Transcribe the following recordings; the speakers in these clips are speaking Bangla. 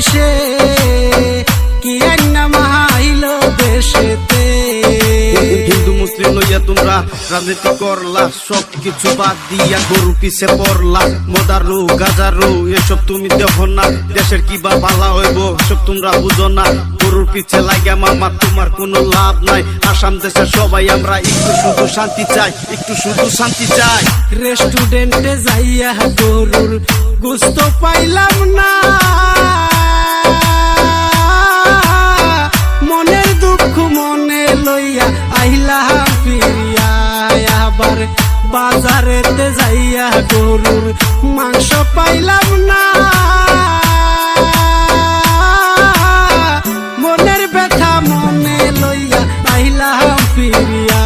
চব্বিশে কি আইনা মাহাইল দেশেতে। হিন্দু মুসলিম লইয়া তোমরা রাজনীতি করলা, সবকিছু বাদ দিয়া গরু পিছে পড়লা। মদারু গাজারু এসব তুমি দেখো না, দেশের কিবা ভালা হইব সব তোমরা বুঝো না। গরুর পিছে লাগিয়া মামা তোমার কোনো লাভ নাই। আসাম দেশের সবাই আমরা একটু শুধু শান্তি চাই, একটু শুধু শান্তি চাই। রেস্টুরেন্টে যাইয়া গরুর গোস্ত পাইলাম না, মনের দুঃখ মনে লইয়া আইলাম ফিরিয়া। আবার বাজারেতে যাইয়া গরুর মাংস পাইলাম না, মনের ব্যথা মনে লইয়া আইলাম ফিরিয়া।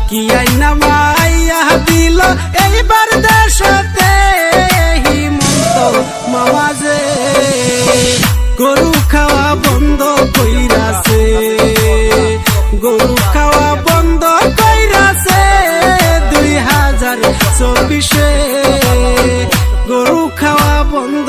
কি আইনা মাইয়া দিল এইবার দেশতে হিমন্ত মামাজে, গরু খাওয়া বন্ধ কইরাছে, গরু খাওয়া বন্ধ কইরাছে 2024 গরু খাওয়া বন্ধ।